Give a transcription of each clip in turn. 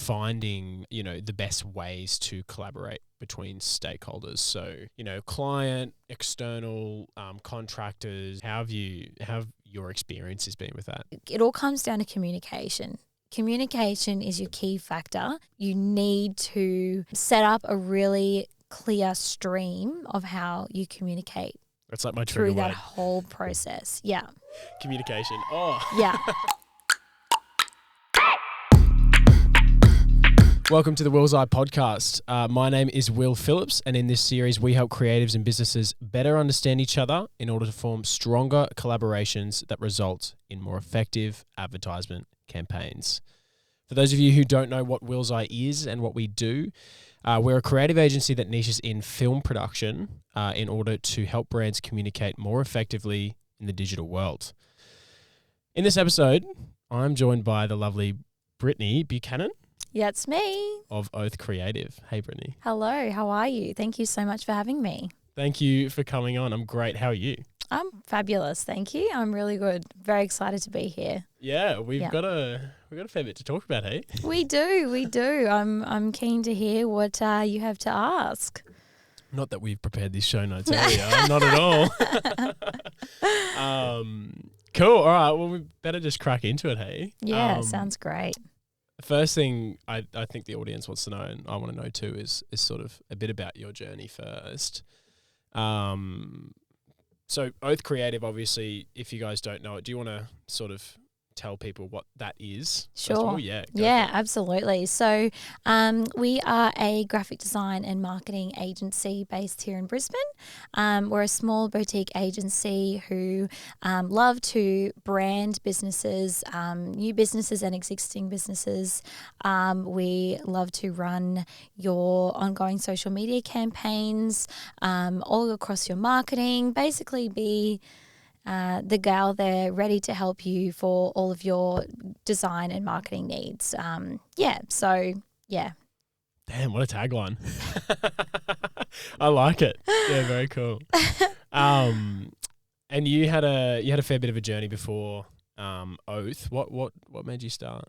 finding, the best ways to collaborate between stakeholders. So, client, external, contractors. How have your experiences been with that? It all comes down to communication. Communication is your key factor. You need to set up a really clear stream of how you communicate. That's like my trigger through that word. whole process. Yeah. Communication. Oh. Yeah. Welcome to the Will's Eye podcast. My name is Will Phillips, and in this series, we help creatives and businesses better understand each other in order to form stronger collaborations that result in more effective advertisement campaigns. For those of you who don't know what Will's Eye is and what we do, we're a creative agency that niches in film production in order to help brands communicate more effectively in the digital world. In this episode, I'm joined by the lovely Brittney Buchanan. Yeah, it's me. Of Oath Creative. Hey, Brittney. Hello, how are you? Thank you so much for having me. Thank you for coming on. I'm great. How are you? I'm fabulous, thank you. I'm really good. Very excited to be here. Yeah, we've got a fair bit to talk about, hey? We do. I'm keen to hear what you have to ask. Not that we've prepared these show notes earlier. Not at all. Cool. All right. Well, we better just crack into it, hey? Yeah, sounds great. First thing I think the audience wants to know, and I want to know too, is sort of a bit about your journey first. So Oath Creative, obviously, if you guys don't know it, do you want to sort of tell people what that is? Sure. Yeah, absolutely. So we are a graphic design and marketing agency based here in Brisbane. We're a small boutique agency who love to brand businesses, new businesses and existing businesses. We love to run your ongoing social media campaigns, all across your marketing, basically be the gal there ready to help you for all of your design and marketing needs. Damn, what a tagline. I like it. Yeah, very cool. And you had a fair bit of a journey before Oath. What made you start?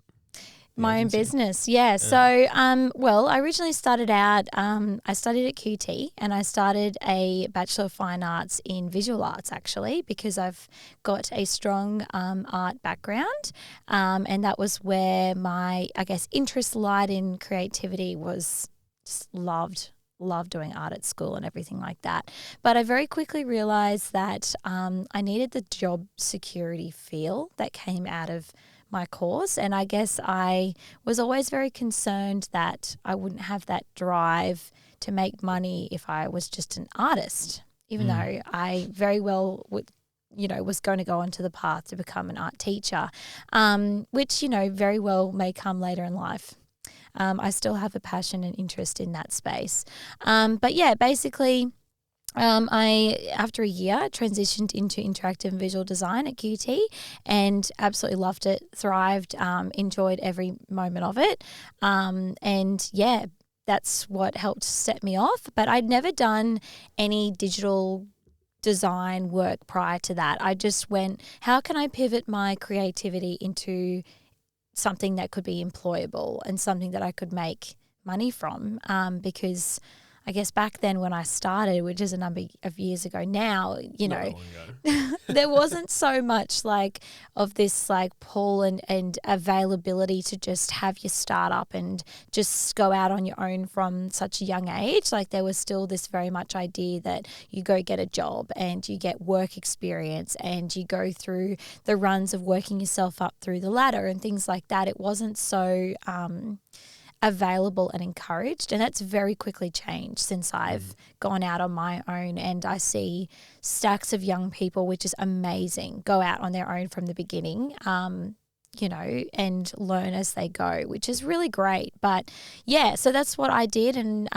My own business, yeah. So, I originally started out, I studied at QT and I started a Bachelor of Fine Arts in Visual Arts actually because I've got a strong art background and that was where my, interest lied in creativity. Was just loved doing art at school and everything like that. But I very quickly realised that I needed the job security feel that came out of my course, and I guess I was always very concerned that I wouldn't have that drive to make money if I was just an artist, even though I very well was going to go onto the path to become an art teacher, which very well may come later in life. I still have a passion and interest in that space, but yeah, basically. I, after a year, transitioned into interactive and visual design at QT and absolutely loved it, thrived, enjoyed every moment of it. That's what helped set me off. But I'd never done any digital design work prior to that. I just went, how can I pivot my creativity into something that could be employable and something that I could make money from? Because I guess back then when I started, which is a number of years ago now, there wasn't so much of this pull and availability to just have your startup and just go out on your own from such a young age. There was still this very much idea that you go get a job and you get work experience and you go through the runs of working yourself up through the ladder and things like that. It wasn't so available and encouraged, and that's very quickly changed since I've gone out on my own, and I see stacks of young people, which is amazing, go out on their own from the beginning, and learn as they go, which is really great. But yeah, so that's what I did, and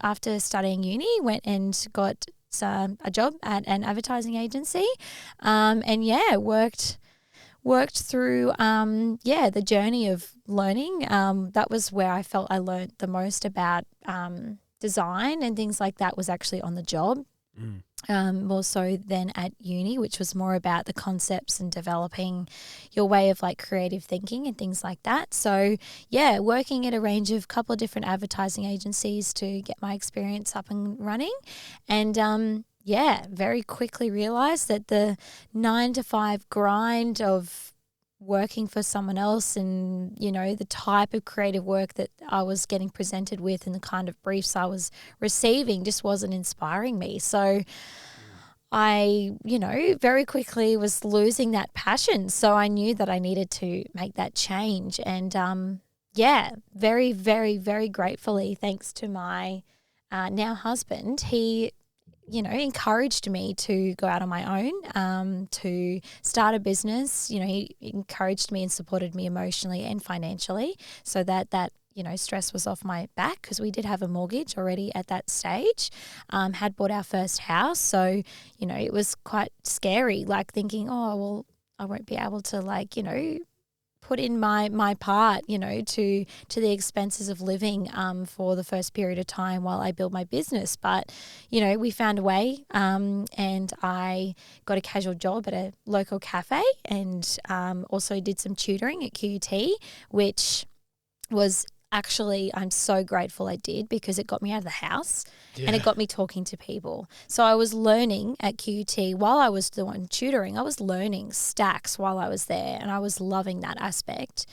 after studying uni, went and got a job at an advertising agency, worked through the journey of learning. That was where I felt I learned the most about design and things like that, was actually on the job. more so than at uni, which was more about the concepts and developing your way of like creative thinking and things like that. So yeah, working at a range of couple of different advertising agencies to get my experience up and running. And very quickly realized that the 9 to 5 grind of working for someone else and, you know, the type of creative work that I was getting presented with and the kind of briefs I was receiving just wasn't inspiring me. So I, you know, very quickly was losing that passion. So I knew that I needed to make that change. And very, very, very gratefully, thanks to my now husband, he encouraged me to go out on my own, to start a business. You know, he encouraged me and supported me emotionally and financially so that stress was off my back, because we did have a mortgage already at that stage, had bought our first house. So, you know, it was quite scary, like thinking, oh, well, I won't be able to put in my part, to the expenses of living for the first period of time while I build my business. But, we found a way, and I got a casual job at a local cafe, and also did some tutoring at QUT, which was actually, I'm so grateful I did, because it got me out of the house and it got me talking to people. So I was learning at QUT while I was the one tutoring. I was learning stacks while I was there, and I was loving that aspect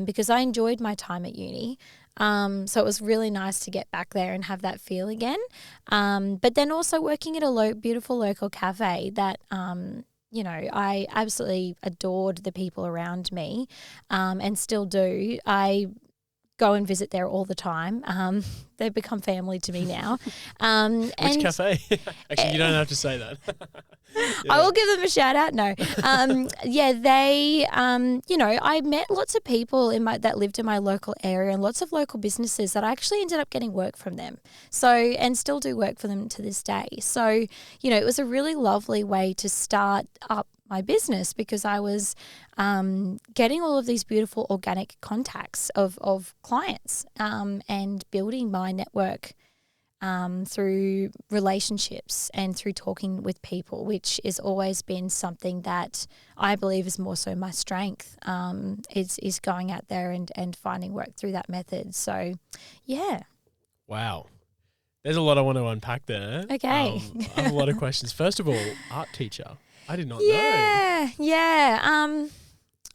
because I enjoyed my time at uni. So it was really nice to get back there and have that feel again. But then also working at a beautiful local cafe that I absolutely adored the people around me, and still do. I go and visit there all the time. They've become family to me now. Which cafe? Actually, you don't have to say that. I will give them a shout out. No. They, I met lots of people that lived in my local area, and lots of local businesses that I actually ended up getting work from them. So, and still do work for them to this day. So, it was a really lovely way to start up my business, because I was getting all of these beautiful organic contacts of clients, and building my network through relationships and through talking with people, which has always been something that I believe is more so my strength, is going out there and finding work through that method. So, yeah. Wow. There's a lot I want to unpack there. Okay. I have a lot of questions. First of all, art teacher. I did not know. Yeah.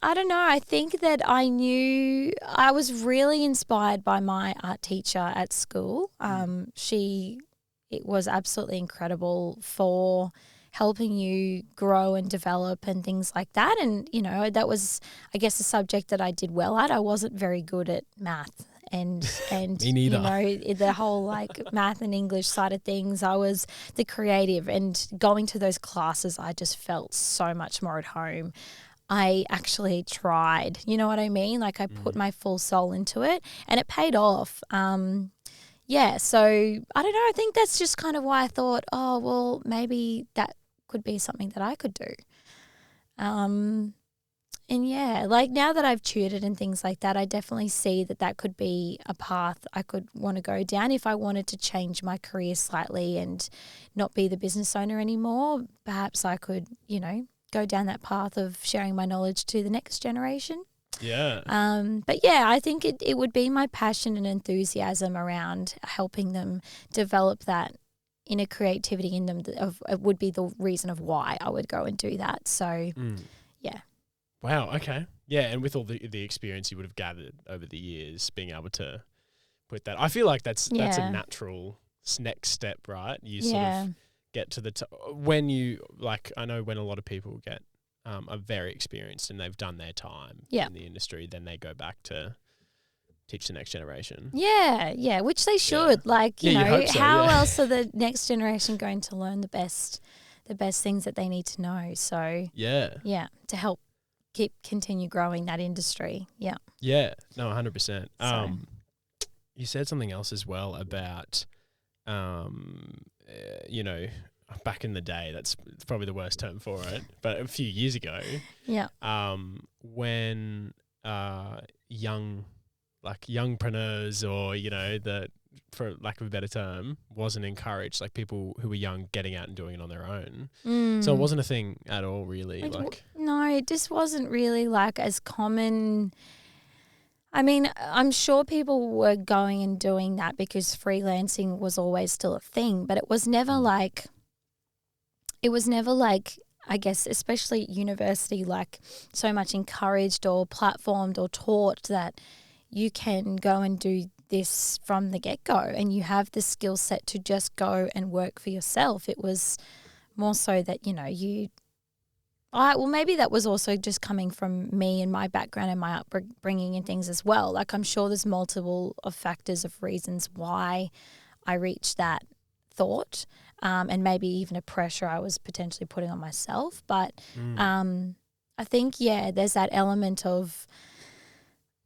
I don't know. I think that I was really inspired by my art teacher at school. It was absolutely incredible for helping you grow and develop and things like that. And, that was, I guess, a subject that I did well at. I wasn't very good at math. And Me neither. The whole math and English side of things, I was the creative, and going to those classes, I just felt so much more at home. I actually tried, you know what I mean? I put my full soul into it, and it paid off. So I don't know. I think that's just kind of why I thought, oh, well, maybe that could be something that I could do. And now that I've tutored and things like that, I definitely see that could be a path I could want to go down if I wanted to change my career slightly and not be the business owner anymore. Perhaps I could, go down that path of sharing my knowledge to the next generation. Yeah. I think it would be my passion and enthusiasm around helping them develop that inner creativity in them would be the reason of why I would go and do that. So, yeah. Wow. Okay. Yeah. And with all the experience you would have gathered over the years, being able to put that, I feel like that's a natural next step, right? You sort of get to the when you I know when a lot of people get are very experienced and they've done their time in the industry, then they go back to teach the next generation. Yeah, which they should. How else are the next generation going to learn the best things that they need to know? So to help continue growing that industry. Yeah. Yeah. No, 100%. You said something else as well about, back in the day, that's probably the worst term for it, but a few years ago, when young like youngpreneurs or, you know, the, for lack of a better term, wasn't encouraged. Like people who were young getting out and doing it on their own. So it wasn't a thing at all, really. No, it just wasn't really like as common. I mean, I'm sure people were going and doing that because freelancing was always still a thing, but it was never like, I guess, especially at university, like so much encouraged or platformed or taught that you can go and do this from the get-go and you have the skill set to just go and work for yourself. It was more so that, you know, well, maybe that was also just coming from me and my background and my upbringing and things as well. Like I'm sure there's multiple of factors of reasons why I reached that thought, and maybe even a pressure I was potentially putting on myself. But I think, there's that element of,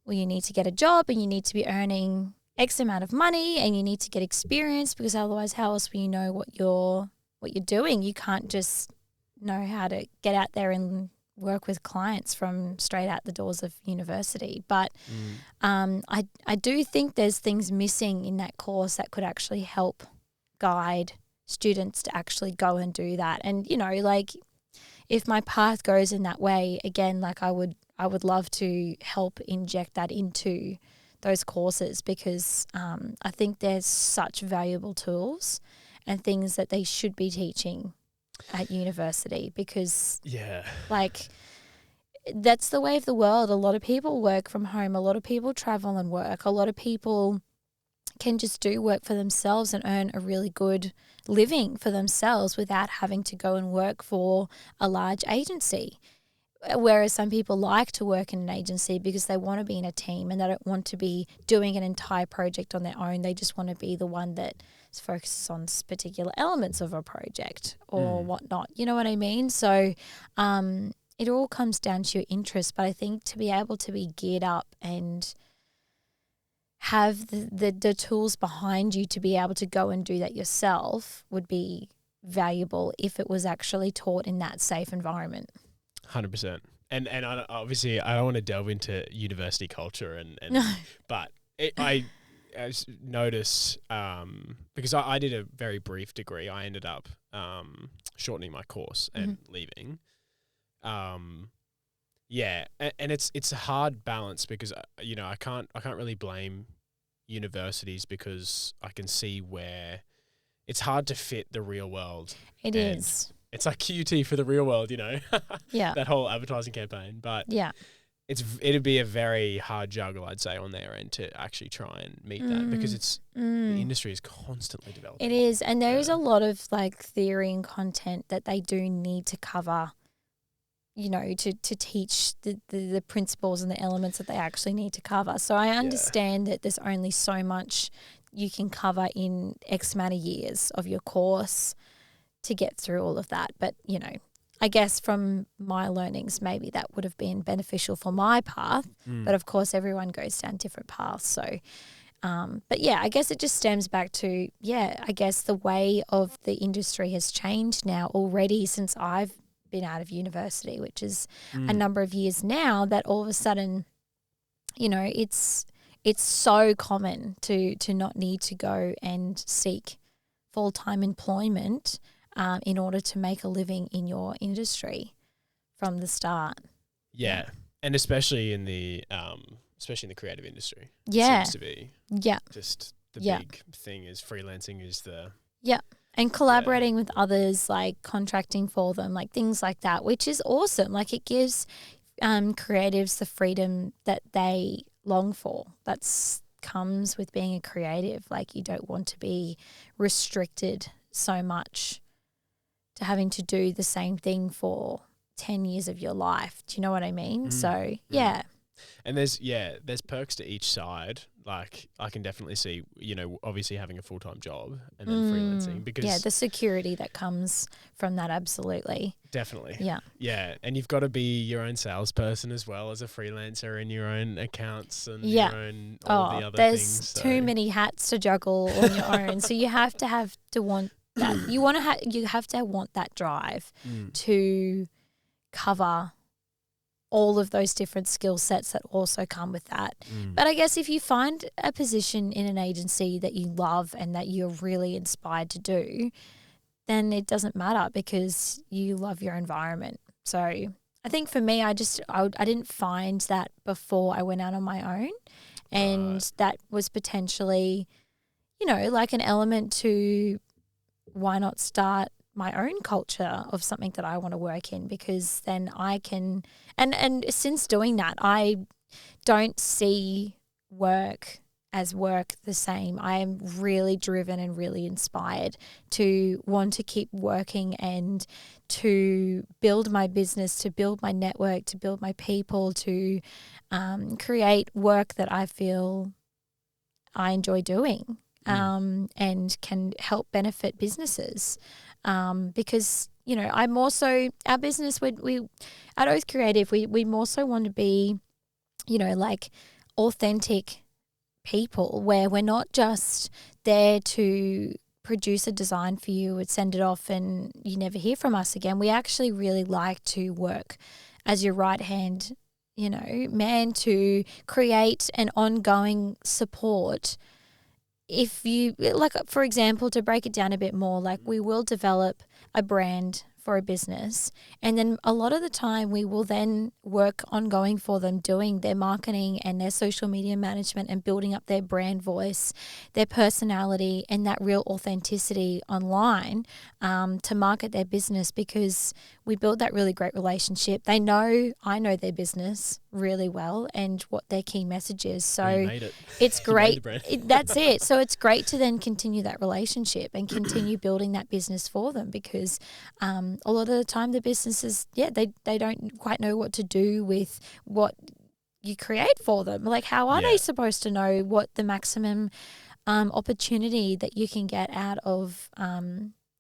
well, you need to get a job and you need to be earning X amount of money and you need to get experience, because otherwise how else will you know what you're doing? You can't just know how to get out there and work with clients from straight out the doors of university. But I do think there's things missing in that course that could actually help guide students to actually go and do that. And, you know, like if my path goes in that way, again, like I would love to help inject that into those courses, because I think there's such valuable tools and things that they should be teaching at university, because like that's the way of the world. A lot of people work from home. A lot of people travel and work. A lot of people can just do work for themselves and earn a really good living for themselves without having to go and work for a large agency. Whereas some people like to work in an agency because they want to be in a team and they don't want to be doing an entire project on their own. They just want to be the one that focuses on particular elements of a project or whatnot. You know what I mean? So it all comes down to your interest. But I think to be able to be geared up and have the tools behind you to be able to go and do that yourself would be valuable if it was actually taught in that safe environment. 100%. And obviously I don't want to delve into university culture but I notice because I did a very brief degree. I ended up shortening my course and leaving. And it's a hard balance because you know I can't really blame universities, because I can see where it's hard to fit the real world. It is. It's like QT for the real world, you know. Yeah. That whole advertising campaign, but it'd be a very hard juggle, I'd say, on their end to actually try and meet that, because the industry is constantly developing. It is, and there is a lot of like theory and content that they do need to cover, you know, to teach the principles and the elements that they actually need to cover. So I understand that there's only so much you can cover in X amount of years of your course to get through all of that. But, you know, I guess from my learnings, maybe that would have been beneficial for my path. But of course, everyone goes down different paths. So, but yeah, I guess it just stems back to, I guess the way of the industry has changed now already since I've been out of university, which is a number of years now, that all of a sudden, you know, it's so common to not need to go and seek full-time employment in order to make a living in your industry from the start. Yeah. And especially in the creative industry. Yeah. It seems to be just the big thing is freelancing is the... Yeah. And collaborating with others, like contracting for them, like things like that, which is awesome. Like it gives creatives the freedom that they long for. That's comes with being a creative. Like you don't want to be restricted so much to having to do the same thing for 10 years of your life. Do you know what I mean? So, yeah. And there's perks to each side. Like I can definitely see, you know, obviously having a full-time job and then freelancing, because the security that comes from that, absolutely. Definitely. Yeah. Yeah. And you've got to be your own salesperson as well as a freelancer, and your own accounts and your own all the other things. There's too many hats to juggle on your own. So you have to want that. You have to want that drive to cover all of those different skill sets that also come with that. But I guess if you find a position in an agency that you love and that you're really inspired to do, then it doesn't matter because you love your environment. So I think for me, I didn't find that before I went out on my own. And that was potentially, like an element to why not start my own culture of something that I want to work in, because then I can and since doing that, I don't see work as work the same. I am really driven and really inspired to want to keep working and to build my business, to build my network, to build my people, to create work that I feel I enjoy doing and can help benefit businesses. Because, I'm also, our business, we at Oath Creative, we more so want to be, like authentic people where we're not just there to produce a design for you and send it off and you never hear from us again. We actually really like to work as your right hand, man, to create an ongoing support. If you, like, for example, to break it down a bit more, like we will develop a brand for a business, and then a lot of the time we will then work ongoing for them doing their marketing and their social media management and building up their brand voice, their personality and that real authenticity online to market their business, because we build that really great relationship. I know their business really well and what their key message is. So it's great. That's it. So it's great to then continue that relationship and continue building that business for them, because a lot of the time the businesses, they don't quite know what to do with what you create for them. Like, how are they supposed to know what the maximum opportunity that you can get out of,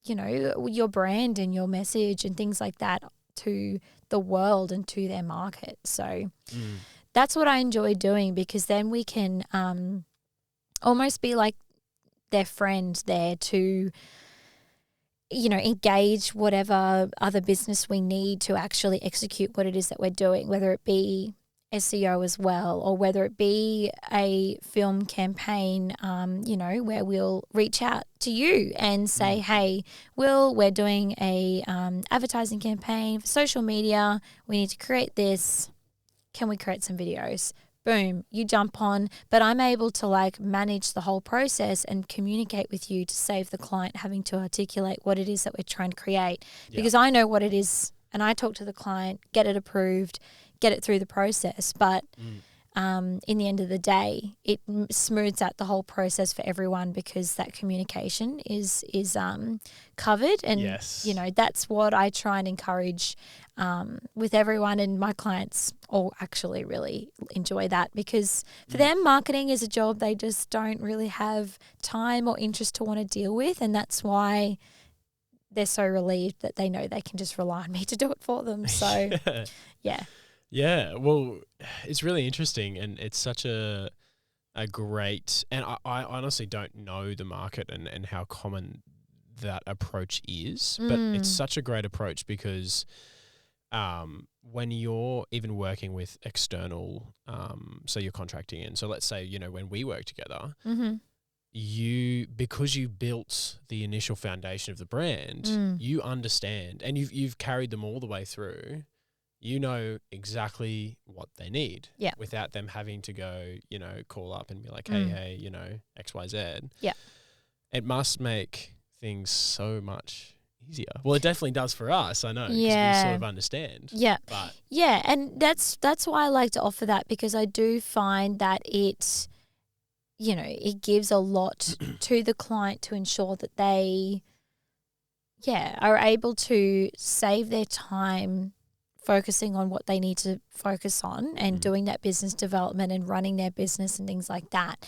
your brand and your message and things like that to the world and to their market. So that's what I enjoy doing, because then we can almost be like their friend there to, engage whatever other business we need to actually execute what it is that we're doing, whether it be SEO as well, or whether it be a film campaign, where we'll reach out to you and say, hey, Will, we're doing a advertising campaign for social media. We need to create this. Can we create some videos? Boom, you jump on, but I'm able to manage the whole process and communicate with you to save the client having to articulate what it is that we're trying to create, because I know what it is and I talk to the client, get it approved, get it through the process. But in the end of the day, it smooths out the whole process for everyone, because that communication is covered. And, that's what I try and encourage with everyone, and my clients all actually really enjoy that, because for them, marketing is a job they just don't really have time or interest to want to deal with, and that's why they're so relieved that they know they can just rely on me to do it for them. So, Yeah, well, it's really interesting, and it's such a great, and I honestly don't know the market and how common that approach is, but it's such a great approach, because when you're even working with external, so you're contracting in, so let's say, when we work together, because you built the initial foundation of the brand, you understand, and you've carried them all the way through. You know exactly what they need without them having to go, call up and be like, hey, X, Y, Z. Yeah. It must make things so much easier. Well, it definitely does for us, I know, because we sort of understand. Yeah. But and that's why I like to offer that, because I do find that it gives a lot to the client to ensure that they, are able to save their time focusing on what they need to focus on and doing that business development and running their business and things like that.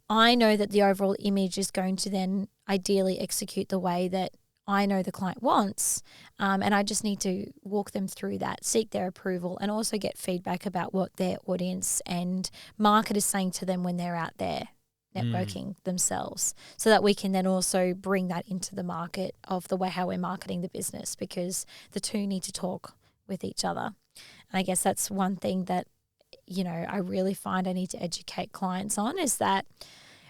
I know that the overall image is going to then ideally execute the way that I know the client wants, and I just need to walk them through that, seek their approval, and also get feedback about what their audience and market is saying to them when they're out there networking themselves, so that we can then also bring that into the market of the way how we're marketing the business, because the two need to talk with each other. And I guess that's one thing that, I really find I need to educate clients on, is that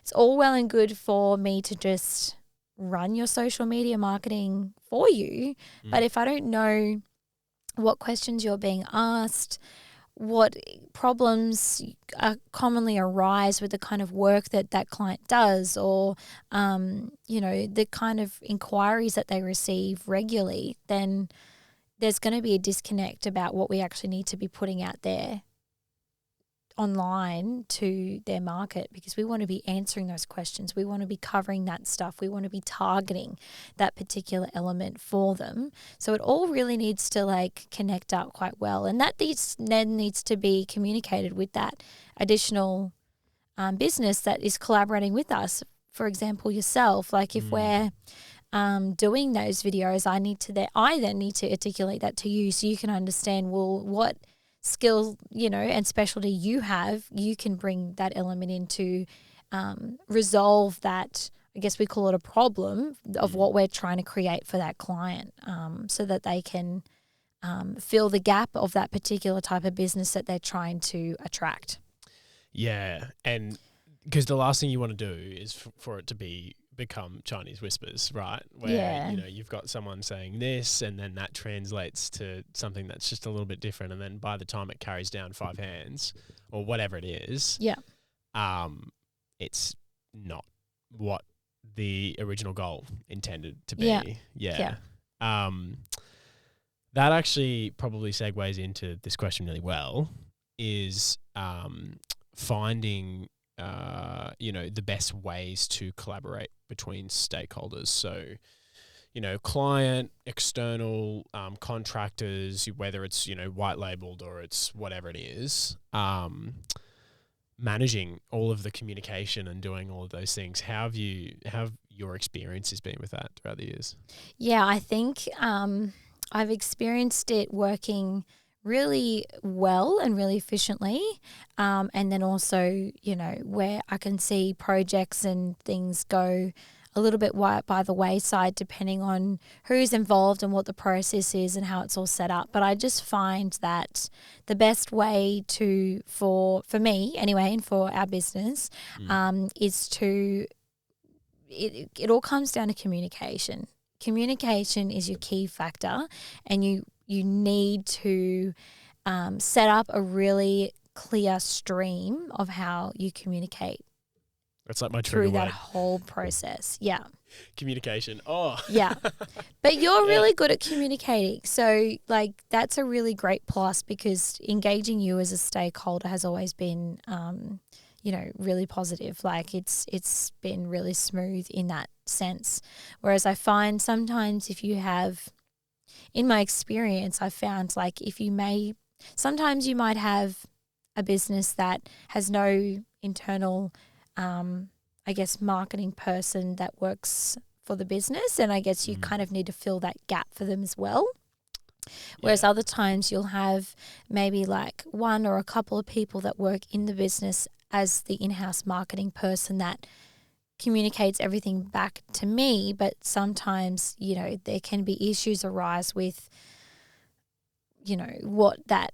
it's all well and good for me to just run your social media marketing for you. But if I don't know what questions you're being asked, what problems commonly arise with the kind of work that client does, or, the kind of inquiries that they receive regularly, then there's going to be a disconnect about what we actually need to be putting out there online to their market, because we want to be answering those questions. We want to be covering that stuff. We want to be targeting that particular element for them. So it all really needs to connect up quite well. And that needs to be communicated with that additional business that is collaborating with us. For example, yourself, if we're doing those videos, I then need to articulate that to you so you can understand, well, what skill, and specialty you have, you can bring that element in to resolve that, I guess we call it a problem of what we're trying to create for that client, so that they can fill the gap of that particular type of business that they're trying to attract. Yeah, and because the last thing you want to do is for it to become Chinese whispers, right? Where, you've got someone saying this and then that translates to something that's just a little bit different. And then by the time it carries down 5 hands or whatever it is, it's not what the original goal intended to be. Yeah. That actually probably segues into this question really well, is finding the best ways to collaborate between stakeholders. So, client, external, contractors, whether it's, white labeled or it's whatever it is, managing all of the communication and doing all of those things. How have your experiences been with that throughout the years? Yeah, I think I've experienced it working really well and really efficiently. And then also, where I can see projects and things go a little bit by the wayside depending on who's involved and what the process is and how it's all set up. But I just find that the best way for me anyway, and for our business, is to, it all comes down to communication. Communication is your key factor, and you need to set up a really clear stream of how you communicate. That's like my through that word. whole process. Yeah. Communication. Oh. Yeah. But you're really good at communicating. So that's a really great plus, because engaging you as a stakeholder has always been really positive. It's been really smooth in that sense. Whereas I find sometimes in my experience, I've found sometimes you might have a business that has no internal, marketing person that works for the business. And I guess you kind of need to fill that gap for them as well. Whereas other times you'll have maybe one or a couple of people that work in the business as the in-house marketing person that communicates everything back to me. But sometimes, there can be issues arise with, what that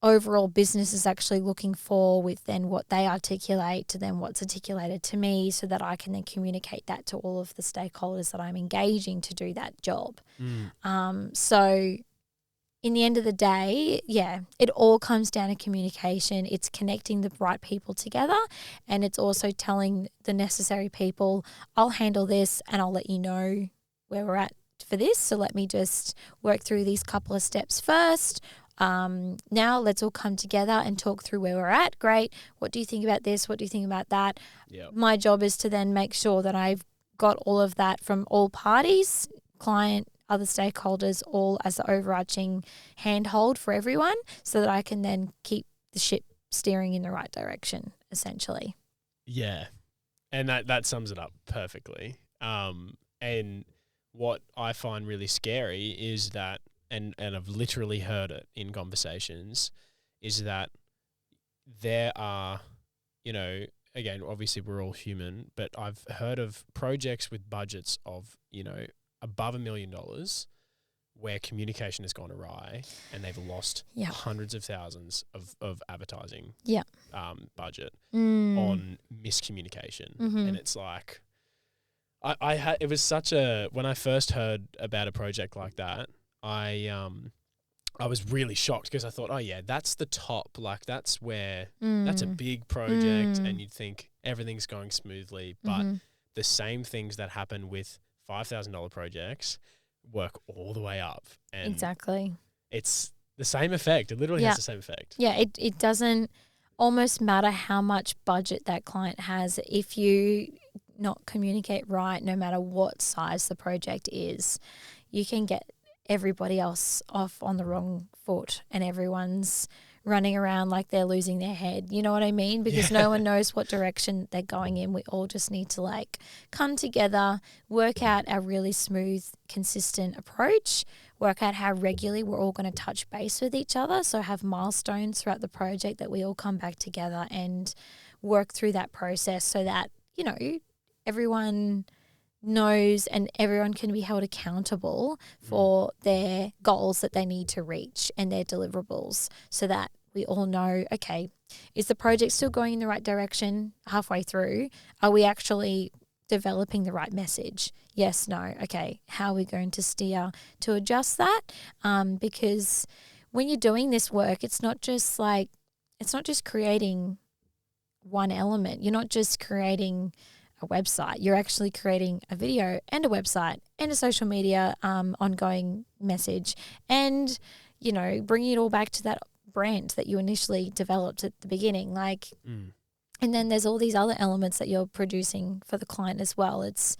overall business is actually looking for, with then what they articulate to then what's articulated to me, so that I can then communicate that to all of the stakeholders that I'm engaging to do that job. So in the end of the day, it all comes down to communication. It's connecting the right people together, and it's also telling the necessary people, I'll handle this and I'll let you know where we're at for this. So let me just work through these couple of steps first. Now let's all come together and talk through where we're at. Great. What do you think about this? What do you think about that? Yep. My job is to then make sure that I've got all of that from all parties, client, other stakeholders, all as the overarching handhold for everyone, so that I can then keep the ship steering in the right direction, essentially. Yeah. And that sums it up perfectly. And what I find really scary is that, and I've literally heard it in conversations, is that there are, again, obviously we're all human, but I've heard of projects with budgets of, above $1 million where communication has gone awry and they've lost hundreds of thousands of advertising budget on miscommunication. And it's like, it was such a, when I first heard about a project like that, I was really shocked because I thought, oh yeah, that's the top. Like that's where, that's a big project and you'd think everything's going smoothly, but the same things that happen with $5,000 projects work all the way up. And exactly. It's the same effect. It literally has the same effect. Yeah, it doesn't almost matter how much budget that client has if you not communicate right, no matter what size the project is. You can get everybody else off on the wrong foot and everyone's running around like they're losing their head. You know what I mean? Because no one knows what direction they're going in. We all just need to like come together, work out a really smooth, consistent approach, work out how regularly we're all going to touch base with each other. So have milestones throughout the project that we all come back together and work through that process so that, you know, everyone knows and everyone can be held accountable for their goals that they need to reach and their deliverables so that we all know, okay, is the project still going in the right direction halfway through? Are we actually developing the right message? Yes, no. Okay, how are we going to steer to adjust that? Because when you're doing this work, it's not just creating one element. You're not just creating a website. You're actually creating a video and a website and a social media ongoing message and, you know, bringing it all back to that brand that you initially developed at the beginning. Like, and then there's all these other elements that you're producing for the client as well. It's,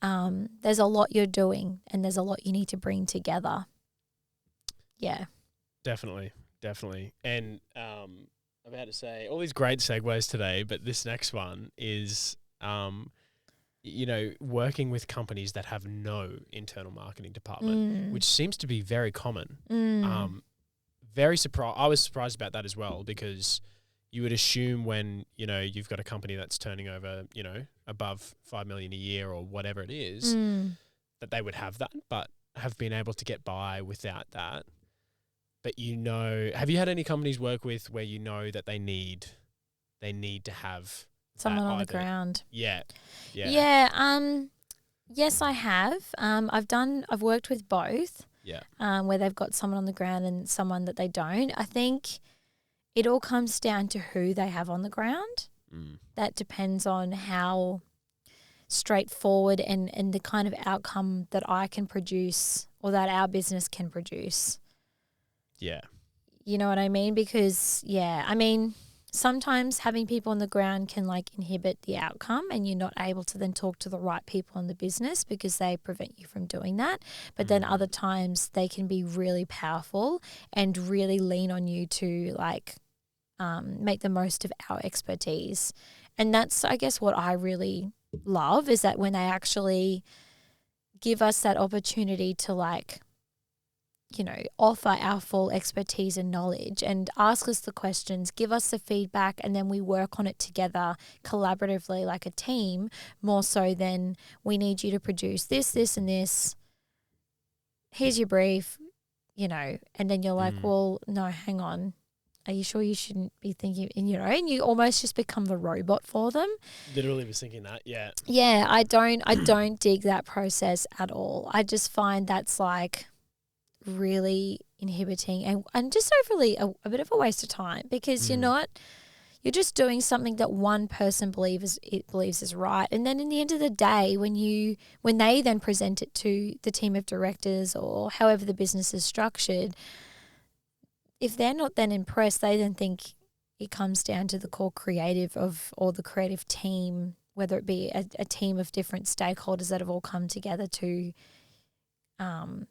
there's a lot you're doing and there's a lot you need to bring together. Yeah. Definitely. And I'm about to say all these great segues today, but this next one is, you know, working with companies that have no internal marketing department, which seems to be very common. Very surprised. I was surprised about that as well, because you would assume when, you know, you've got a company that's turning over, you know, above 5 million a year or whatever it is, that they would have that, but have been able to get by without that. But, you know, have you had any companies work with where you know that they need to have someone on the ground? Yeah. Yes, I have. I've worked with both. Yeah. Where they've got someone on the ground and someone that they don't. I think it all comes down to who they have on the ground. That depends on how straightforward and the kind of outcome that I can produce or that our business can produce. Yeah. You know what I mean? Because, sometimes having people on the ground can like inhibit the outcome and you're not able to then talk to the right people in the business because they prevent you from doing that. But then other times they can be really powerful and really lean on you to like make the most of our expertise. And that's, I guess, what I really love is that when they actually give us that opportunity to like, you know, offer our full expertise and knowledge and ask us the questions, give us the feedback, and then we work on it together collaboratively like a team, more so than we need you to produce this, and this. Here's your brief, you know, and then you're like, well, no, hang on. Are you sure you shouldn't be thinking, and you know, and you almost just become the robot for them. Literally was thinking that, yeah. Yeah, I don't dig that process at all. I just find that's like really inhibiting and just overly a bit of a waste of time because you're just doing something that one person believes is right. And then in the end of the day, when they then present it to the team of directors or however the business is structured, if they're not then impressed, they then think it comes down to the core creative or the creative team, whether it be a team of different stakeholders that have all come together to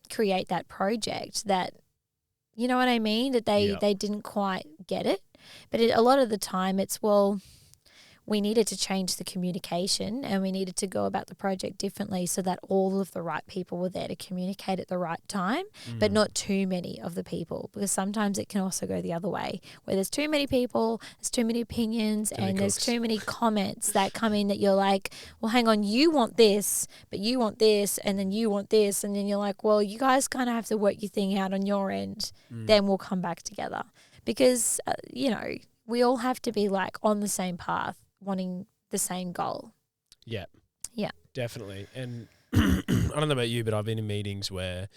create that project, that, you know what I mean, that they didn't quite get it. But a lot of the time it's, well, we needed to change the communication and we needed to go about the project differently so that all of the right people were there to communicate at the right time, but not too many of the people, because sometimes it can also go the other way where there's too many people, there's too many opinions, and there's too many comments that come in that you're like, well, hang on, you want this, but you want this, and then you want this. And then you're like, well, you guys kind of have to work your thing out on your end. Then we'll come back together because, we all have to be like on the same path, wanting the same goal. Yeah. Yeah. Definitely. And I don't know about you, but I've been in meetings where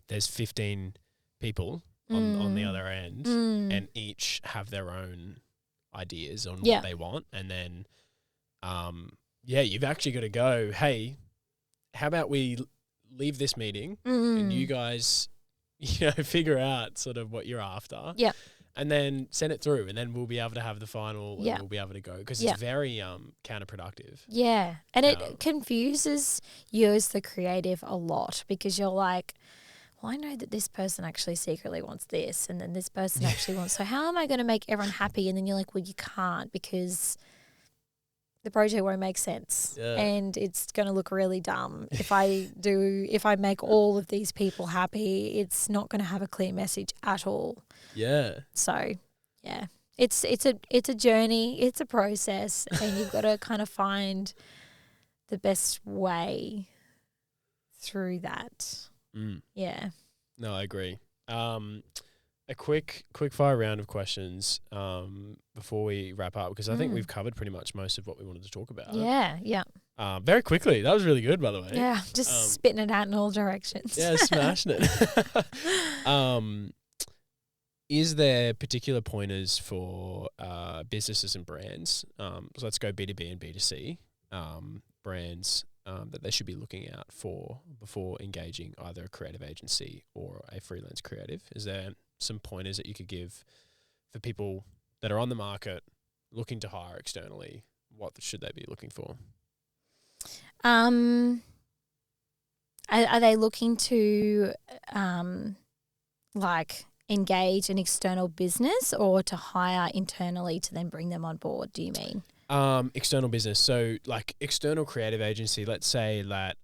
there's 15 people on the other end and each have their own ideas on what they want. And then, you've actually got to go, hey, how about we leave this meeting and you guys, figure out sort of what you're after. Yeah. And then send it through, and then we'll be able to have the final and we'll be able to go, because it's very counterproductive. Yeah. And it confuses you as the creative a lot, because you're like, well, I know that this person actually secretly wants this, and then this person actually wants, so how am I going to make everyone happy? And then you're like, well, you can't, because the project won't make sense and it's going to look really dumb. If I make all of these people happy, it's not going to have a clear message at all. Yeah. So, yeah, it's a journey, it's a process, and you've got to kind of find the best way through that. Yeah. No, I agree. A quick fire round of questions before we wrap up, because I think we've covered pretty much most of what we wanted to talk about. Yeah. Very quickly. That was really good, by the way. Yeah, just spitting it out in all directions. Yeah, smashing it. Is there particular pointers for businesses and brands? So let's go B2B and B2C brands that they should be looking out for before engaging either a creative agency or a freelance creative? Is there some pointers that you could give for people that are on the market looking to hire externally? What should they be looking for? Are they looking to engage an external business, or to hire internally to then bring them on board, do you mean? External business. So like external creative agency, let's say that,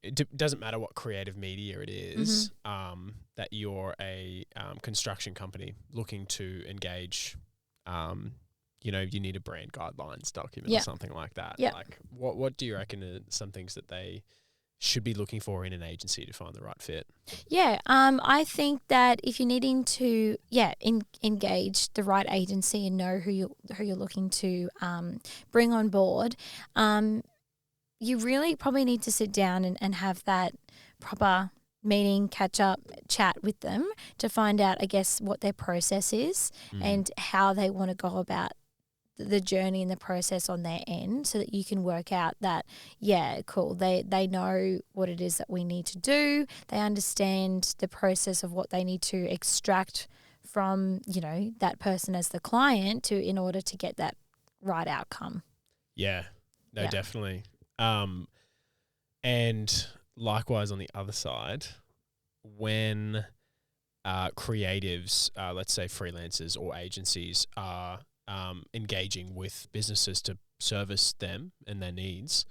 it doesn't matter what creative media it is, that you're a construction company looking to engage, you need a brand guidelines document or something like that. Yeah. Like what do you reckon are some things that they should be looking for in an agency to find the right fit? Yeah, I think that if you're needing to, engage the right agency and know who you're looking to bring on board, you really probably need to sit down and have that proper meeting, catch up, chat with them to find out, I guess, what their process is and how they want to go about the journey and the process on their end, so that you can work out that, cool, they know what it is that we need to do. They understand the process of what they need to extract from, that person as the client in order to get that right outcome. Yeah, no, definitely. And likewise on the other side, when creatives, let's say freelancers or agencies, are engaging with businesses to service them and their needs,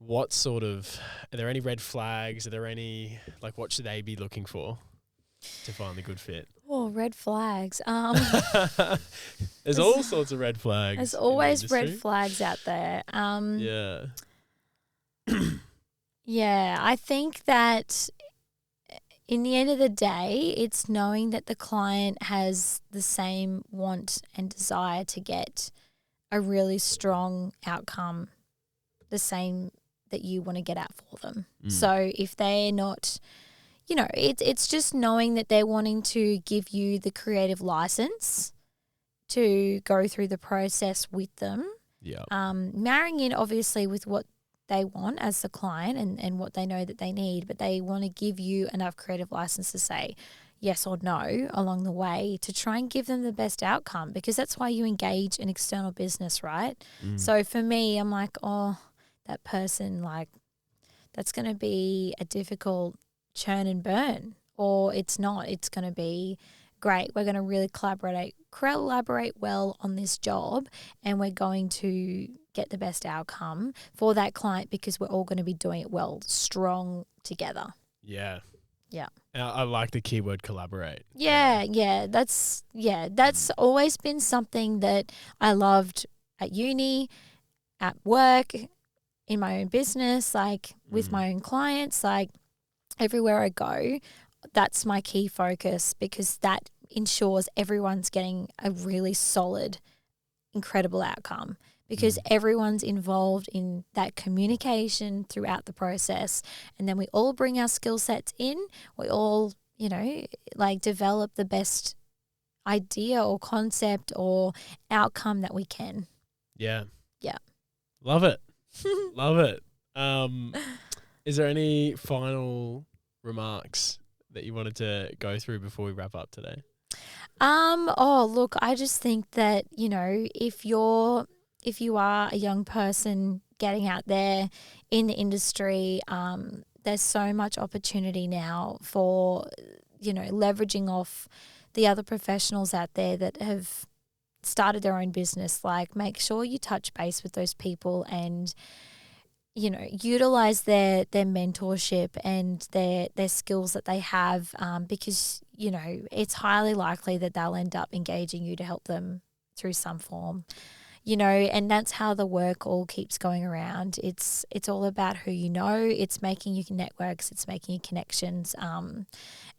are there any red flags? Are there any, what should they be looking for to find the good fit? Oh, red flags. There's all sorts of red flags. There's always red flags out there. Yeah, I think that in the end of the day, it's knowing that the client has the same want and desire to get a really strong outcome, the same that you want to get out for them. So if they're not, it's just knowing that they're wanting to give you the creative license to go through the process with them. Yeah. Marrying in obviously with what they want as the client and what they know that they need, but they want to give you enough creative license to say yes or no along the way to try and give them the best outcome, because that's why you engage an external business, right? So for me, I'm like, that person, that's going to be a difficult churn and burn, or it's not. It's going to be great, we're going to really collaborate well on this job, and we're going to get the best outcome for that client because we're all going to be doing it well, strong together. Yeah. Yeah. I like the keyword collaborate. Yeah. That's always been something that I loved at uni, at work, in my own business, like with my own clients, like everywhere I go. That's my key focus because that ensures everyone's getting a really solid, incredible outcome because everyone's involved in that communication throughout the process. And then we all bring our skill sets in. We all, like develop the best idea or concept or outcome that we can. Yeah. Yeah. Love it. Love it. Is there any final remarks that you wanted to go through before we wrap up today? Look, I just think that, if you are a young person getting out there in the industry, there's so much opportunity now for, leveraging off the other professionals out there that have started their own business. Like, make sure you touch base with those people and, utilize their mentorship and their skills that they have, because, it's highly likely that they'll end up engaging you to help them through some form, and that's how the work all keeps going around. It's all about who you know. It's making you networks. It's making you connections. And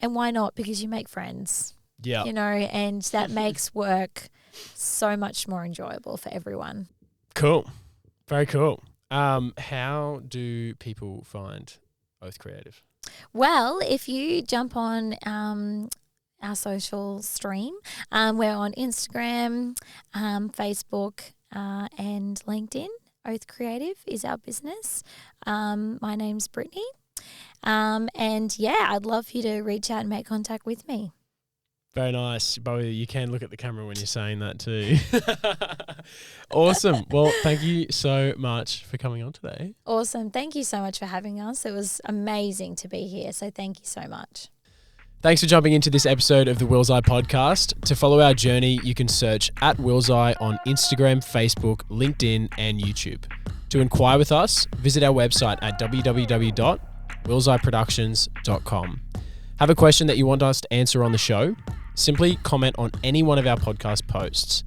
why not? Because you make friends. Yeah. And that makes work so much more enjoyable for everyone. Cool. Very cool. How do people find Oath Creative? Well, if you jump on our social stream, we're on Instagram, Facebook, and LinkedIn. Oath Creative is our business. My name's Brittney. And I'd love for you to reach out and make contact with me. Very nice. Bowie, you can look at the camera when you're saying that too. Awesome. Well, thank you so much for coming on today. Awesome. Thank you so much for having us. It was amazing to be here. So thank you so much. Thanks for jumping into this episode of the Will's Eye podcast. To follow our journey, you can search at Will's Eye on Instagram, Facebook, LinkedIn, and YouTube. To inquire with us, visit our website at www.willseyeproductions.com. Have a question that you want us to answer on the show? Simply comment on any one of our podcast posts.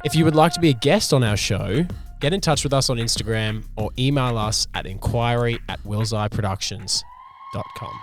If you would like to be a guest on our show, get in touch with us on Instagram or email us at inquiry@willseyeproductions.com.